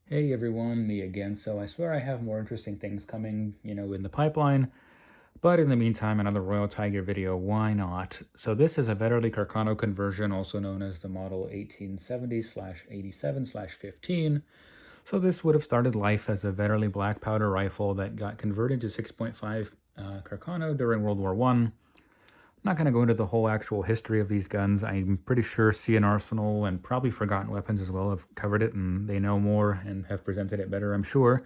Hey everyone, me again. So I swear I have more interesting things coming, in the pipeline. But in the meantime, another Royal Tiger video, why not? So this is a Vetterli-Carcano conversion, also known as the model 1870/87/15. So this would have started life as a Vetterli black powder rifle that got converted to 6.5 Carcano during World War One. I'm not going to go into the whole actual history of these guns. I'm pretty sure CN Arsenal and probably Forgotten Weapons as well have covered it, and they know more and have presented it better, I'm sure.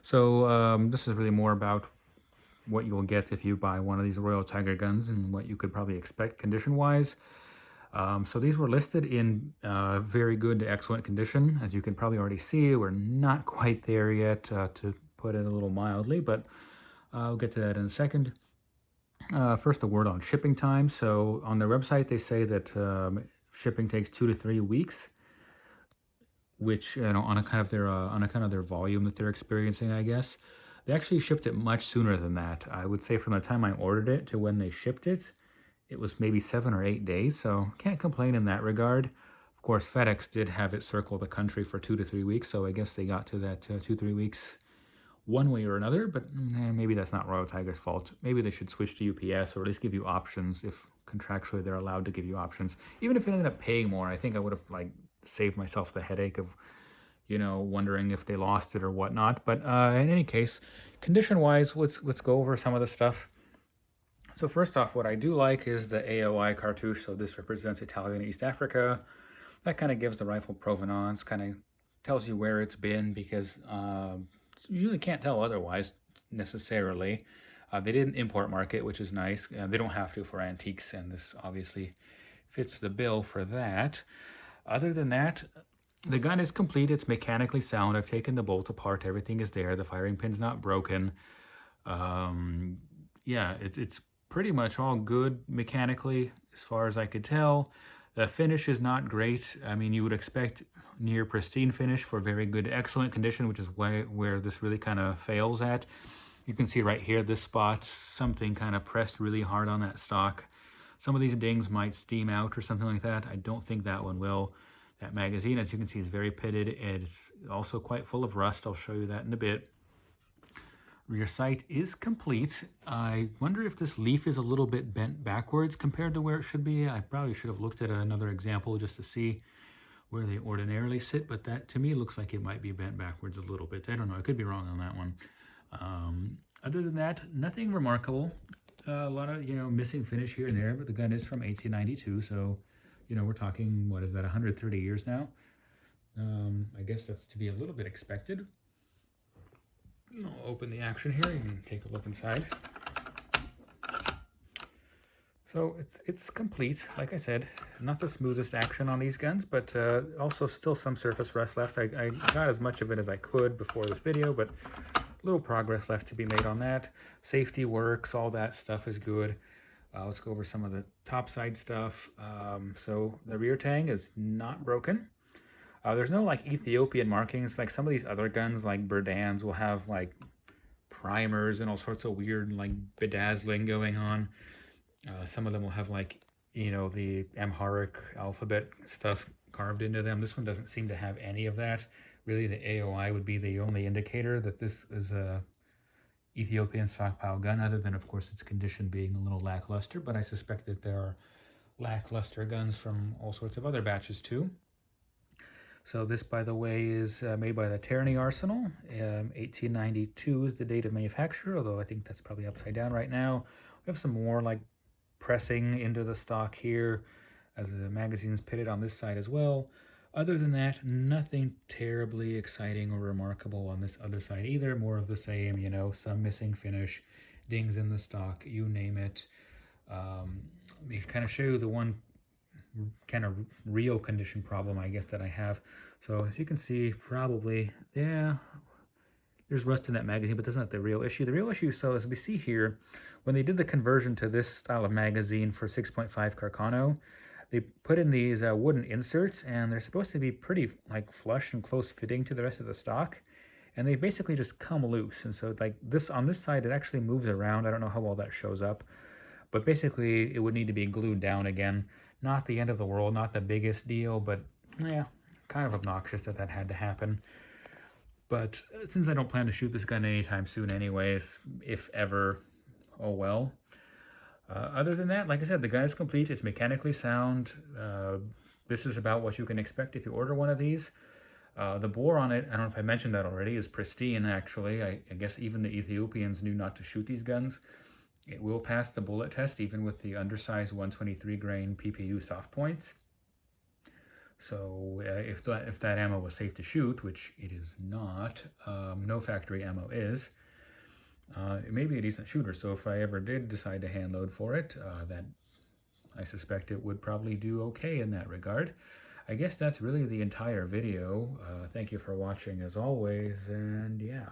So this is really more about what you'll get if you buy one of these Royal Tiger guns and what you could probably expect condition-wise. So these were listed in very good to excellent condition. As you can probably already see, we're not quite there yet, to put it a little mildly, but I'll get to that in a second. First, a word on shipping time. So on their website, they say that shipping takes 2 to 3 weeks, which on account of their volume that they're experiencing, I guess. They actually shipped it much sooner than that. I would say from the time I ordered it to when they shipped it, it was maybe 7 or 8 days. So can't complain in that regard. Of course, FedEx did have it circle the country for 2 to 3 weeks, so I guess they got to that 2-3 weeks one way or another, but maybe that's not Royal Tiger's fault. Maybe they should switch to UPS or at least give you options if contractually they're allowed to give you options. Even if it ended up paying more, I think I would have saved myself the headache of, wondering if they lost it or whatnot. But in any case, condition-wise, let's go over some of the stuff. So first off, what I do like is the AOI cartouche. So this represents Italian East Africa. That kind of gives the rifle provenance, kind of tells you where it's been, because you really can't tell otherwise necessarily. They didn't import mark it, which is nice. They don't have to for antiques, and this obviously fits the bill for that. Other than that, the gun is complete. It's mechanically sound. I've taken the bolt apart. Everything is there. The firing pin's not broken. Yeah, it's pretty much all good mechanically as far as I could tell. The finish is not great. I mean, you would expect near pristine finish for very good, excellent condition, which is where this really kind of fails at. You can see right here, this spot's something kind of pressed really hard on that stock. Some of these dings might steam out or something like that. I don't think that one will. That magazine, as you can see, is very pitted. It's also quite full of rust. I'll show you that in a bit. Rear sight is complete. I wonder if this leaf is a little bit bent backwards compared to where it should be. I probably should have looked at another example just to see where they ordinarily sit, but that to me looks like it might be bent backwards a little bit. I don't know, I could be wrong on that one. Other than that, nothing remarkable. A lot of, missing finish here and there, but the gun is from 1892, so, we're talking, what is that, 130 years now? I guess that's to be a little bit expected. I'll open the action here and take a look inside. So it's complete, like I said. Not the smoothest action on these guns, but also still some surface rust left. I got as much of it as I could before this video, but a little progress left to be made on that. Safety works, all that stuff is good. Let's go over some of the top side stuff. So the rear tang is not broken. There's no Ethiopian markings like some of these other guns, like Burdans will have primers and all sorts of weird bedazzling going on. Some of them will have the Amharic alphabet stuff carved into them. This one doesn't seem to have any of that. Really, the AOI would be the only indicator that this is a Ethiopian stockpile gun, other than, of course, its condition being a little lackluster, but I suspect that there are lackluster guns from all sorts of other batches too. So this, by the way, is made by the Tyranny Arsenal. 1892 is the date of manufacture, although I think that's probably upside down right now. We have some more pressing into the stock here, as the magazine's pitted on this side as well. Other than that, nothing terribly exciting or remarkable on this other side either. More of the same, some missing finish, dings in the stock, you name it. Let me kind of show you the one kind of real condition problem, I guess, that I have. So as you can see, probably, yeah, there's rust in that magazine, but that's not the real issue. The real issue, so as we see here, when they did the conversion to this style of magazine for 6.5 Carcano, they put in these wooden inserts, and they're supposed to be pretty flush and close fitting to the rest of the stock, and they basically just come loose. And so this on this side, it actually moves around. I don't know how well that shows up, but basically it would need to be glued down again. Not the end of the world, not the biggest deal, but yeah, kind of obnoxious that had to happen. But since I don't plan to shoot this gun anytime soon anyways, if ever, oh well. Other than that, like I said, the gun is complete. It's mechanically sound. This is about what you can expect if you order one of these. The bore on it, I don't know if I mentioned that already, is pristine actually. I guess even the Ethiopians knew not to shoot these guns. It will pass the bullet test even with the undersized 123 grain PPU soft points. So if that ammo was safe to shoot, which it is not, no factory ammo is, it may be a decent shooter. So if I ever did decide to hand load for it, that I suspect it would probably do okay in that regard. I guess that's really the entire video. Thank you for watching as always, and yeah.